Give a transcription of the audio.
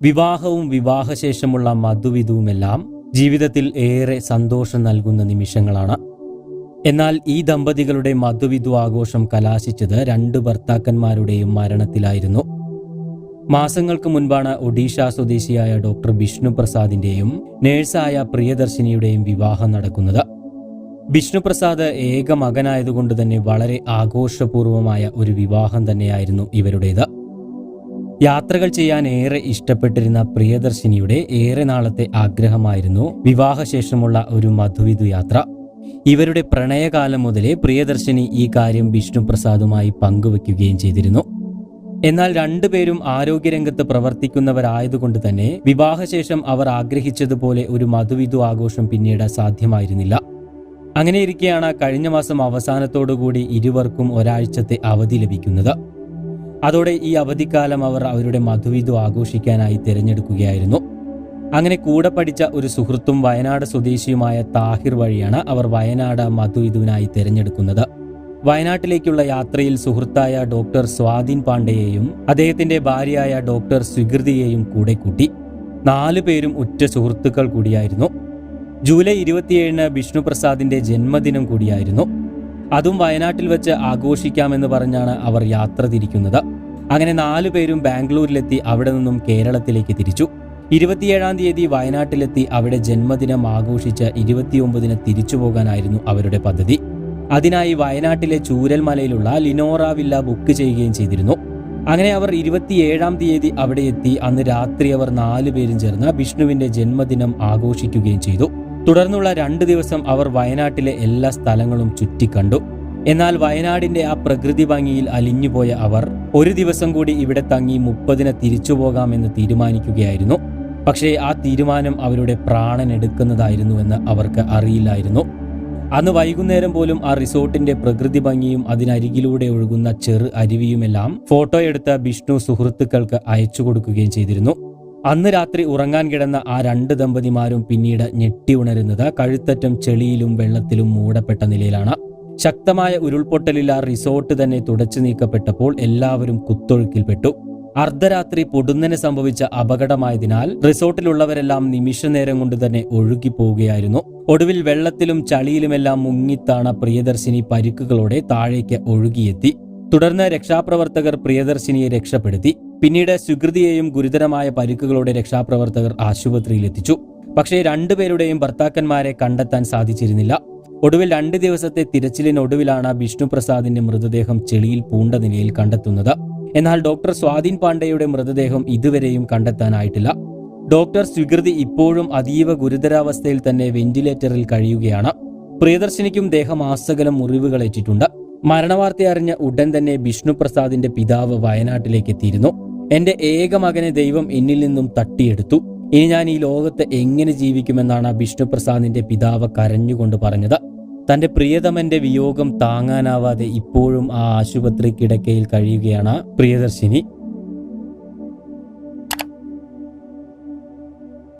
വിവാഹവും വിവാഹശേഷമുള്ള മധുവിധുവുമെല്ലാം ജീവിതത്തിൽ ഏറെ സന്തോഷം നൽകുന്ന നിമിഷങ്ങളാണ്. എന്നാൽ ഈ ദമ്പതികളുടെ മധുവിധു ആഘോഷം കലാശിച്ചത് 2 ഭർത്താക്കന്മാരുടെയും മരണത്തിലായിരുന്നു. മാസങ്ങൾക്ക് മുൻപാണ് ഒഡീഷ സ്വദേശിയായ ഡോക്ടർ ബിഷ്ണു പ്രസാദിന്റെയും നേഴ്സായ പ്രിയദർശിനിയുടെയും വിവാഹം നടക്കുന്നത്. ബിഷ്ണു പ്രസാദ് ഏക മകനായതുകൊണ്ട് തന്നെ വളരെ ആഘോഷപൂർവമായ ഒരു വിവാഹം തന്നെയായിരുന്നു ഇവരുടേത്. യാത്രകൾ ചെയ്യാൻ ഏറെ ഇഷ്ടപ്പെട്ടിരുന്ന പ്രിയദർശിനിയുടെ ഏറെ നാളത്തെ ആഗ്രഹമായിരുന്നു വിവാഹശേഷമുള്ള ഒരു മധുവിധു യാത്ര. ഇവരുടെ പ്രണയകാലം മുതലേ പ്രിയദർശിനി ഈ കാര്യം ബിഷ്ണു പ്രസാദുമായി പങ്കുവെക്കുകയും ചെയ്തിരുന്നു. എന്നാൽ 2 പേരും ആരോഗ്യരംഗത്ത് പ്രവർത്തിക്കുന്നവരായതുകൊണ്ട് തന്നെ വിവാഹശേഷം അവർ ആഗ്രഹിച്ചതുപോലെ ഒരു മധുവിധു ആഘോഷം പിന്നീട് സാധ്യമായിരുന്നില്ല. അങ്ങനെയിരിക്കെയാണ് കഴിഞ്ഞ മാസം അവസാനത്തോടുകൂടി ഇരുവർക്കും ഒരാഴ്ചത്തെ അവധി ലഭിക്കുന്നത്. അതോടെ ഈ അവധിക്കാലം അവർ അവരുടെ മധുവിധു ആഘോഷിക്കാനായി തിരഞ്ഞെടുക്കുകയായിരുന്നു. അങ്ങനെ കൂടെ പഠിച്ച ഒരു സുഹൃത്തും വയനാട് സ്വദേശിയുമായ താഹിർ വഴിയാണ് അവർ വയനാട് മധുവിധുവിനായി തിരഞ്ഞെടുക്കുന്നത്. വയനാട്ടിലേക്കുള്ള യാത്രയിൽ സുഹൃത്തായ ഡോക്ടർ സ്വാധീൻ പാണ്ഡെയെയും അദ്ദേഹത്തിന്റെ ഭാര്യയായ ഡോക്ടർ സ്വികൃതിയെയും കൂടെ കൂട്ടി. 4 പേരും ഉറ്റ സുഹൃത്തുക്കൾ കൂടിയായിരുന്നു. ജൂലൈ 27 ബിഷ്ണു പ്രസാദിന്റെ ജന്മദിനം കൂടിയായിരുന്നു. അതും വയനാട്ടിൽ വെച്ച് ആഘോഷിക്കാമെന്ന് പറഞ്ഞാണ് അവർ യാത്ര തിരിക്കുന്നത്. അങ്ങനെ 4 പേരും ബാംഗ്ലൂരിലെത്തി അവിടെ നിന്നും കേരളത്തിലേക്ക് തിരിച്ചു. 27-ാം തീയതി വയനാട്ടിലെത്തി അവിടെ ജന്മദിനം ആഘോഷിച്ച് 29-ന് തിരിച്ചു പോകാനായിരുന്നു അവരുടെ പദ്ധതി. അതിനായി വയനാട്ടിലെ ചൂരൽമലയിലുള്ള ലിനോറ വില്ല ബുക്ക് ചെയ്യുകയും ചെയ്തിരുന്നു. അങ്ങനെ അവർ 27-ാം തീയതി അവിടെ എത്തി. അന്ന് രാത്രി അവർ 4 പേരും ചേർന്ന് ബിഷ്ണുവിന്റെ ജന്മദിനം ആഘോഷിക്കുകയും ചെയ്തു. തുടർന്നുള്ള 2 ദിവസം അവർ വയനാട്ടിലെ എല്ലാ സ്ഥലങ്ങളും ചുറ്റിക്കണ്ടു. എന്നാൽ വയനാടിന്റെ ആ പ്രകൃതി ഭംഗിയിൽ അലിഞ്ഞുപോയ അവർ ഒരു ദിവസം കൂടി ഇവിടെ തങ്ങി 30-ന് തിരിച്ചു പോകാമെന്ന് തീരുമാനിക്കുകയായിരുന്നു. പക്ഷേ ആ തീരുമാനം അവരുടെ പ്രാണൻ എടുക്കുന്നതായിരുന്നുവെന്ന് അവർക്ക് അറിയില്ലായിരുന്നു. അന്ന് വൈകുന്നേരം പോലും ആ റിസോർട്ടിന്റെ പ്രകൃതി ഭംഗിയും അതിനരികിലൂടെ ഒഴുകുന്ന ചെറു അരുവിയുമെല്ലാം ഫോട്ടോയെടുത്ത ബിഷ്ണു സുഹൃത്തുക്കൾക്ക് അയച്ചു കൊടുക്കുകയും ചെയ്തിരുന്നു. അന്ന് രാത്രി ഉറങ്ങാൻ കിടന്ന ആ 2 ദമ്പതിമാരും പിന്നീട് ഞെട്ടി ഉണരുന്നത് കഴുത്തറ്റം ചെളിയിലും വെള്ളത്തിലും മൂടപ്പെട്ട നിലയിലാണ്. ശക്തമായ ഉരുൾപൊട്ടലിൽ ആ റിസോർട്ട് തന്നെ തുടച്ചു നീക്കപ്പെട്ടപ്പോൾ എല്ലാവരും കുത്തൊഴുക്കിൽപ്പെട്ടു. അർദ്ധരാത്രി പൊടുന്നനെ സംഭവിച്ച അപകടമായതിനാൽ റിസോർട്ടിലുള്ളവരെല്ലാം നിമിഷനേരം കൊണ്ട് തന്നെ ഒഴുകിപ്പോവുകയായിരുന്നു. ഒടുവിൽ വെള്ളത്തിലും ചളിയിലുമെല്ലാം മുങ്ങിത്താണ പ്രിയദർശിനി പരിക്കുകളോടെ താഴേക്ക് ഒഴുകിയെത്തി. തുടർന്ന് രക്ഷാപ്രവർത്തകർ പ്രിയദർശിനിയെ രക്ഷപ്പെടുത്തി. പിന്നീട് സുകൃതിയെയും ഗുരുതരമായ പരിക്കുകളോടെ രക്ഷാപ്രവർത്തകർ ആശുപത്രിയിലെത്തിച്ചു. പക്ഷേ 2 പേരുടെയും ഭർത്താക്കന്മാരെ കണ്ടെത്താൻ സാധിച്ചിരുന്നില്ല. ഒടുവിൽ 2 ദിവസത്തെ തിരച്ചിലിനൊടുവിലാണ് ബിഷ്ണു പ്രസാദിന്റെ മൃതദേഹം ചെളിയിൽ പൂണ്ട നിലയിൽ കണ്ടെത്തുന്നത്. എന്നാൽ ഡോക്ടർ സ്വാധീൻ പാണ്ഡെയുടെ മൃതദേഹം ഇതുവരെയും കണ്ടെത്താനായിട്ടില്ല. ഡോക്ടർ സ്വികൃതി ഇപ്പോഴും അതീവ ഗുരുതരാവസ്ഥയിൽ തന്നെ വെന്റിലേറ്ററിൽ കഴിയുകയാണ്. പ്രിയദർശിനിക്കും ദേഹമാസകലം മുറിവുകളേറ്റിട്ടുണ്ട്. മരണവാർത്ത അറിഞ്ഞ ഉടൻ തന്നെ ബിഷ്ണു പ്രസാദിന്റെ പിതാവ് വയനാട്ടിലേക്ക് എത്തിയിരുന്നു. എന്റെ ഏക മകനെ ദൈവം എന്നിൽ നിന്നും തട്ടിയെടുത്തു. ഇനി ഞാൻ ഈ ലോകത്ത് എങ്ങനെ ജീവിക്കുമെന്നാണ് ബിഷ്ണു പ്രസാദിന്റെ പിതാവ് കരഞ്ഞുകൊണ്ട് പറഞ്ഞത്. തന്റെ പ്രിയതമന്റെ വിയോഗം താങ്ങാനാവാതെ ഇപ്പോഴും ആ ആശുപത്രി കിടക്കയിൽ കഴിയുകയാണ് പ്രിയദർശിനി.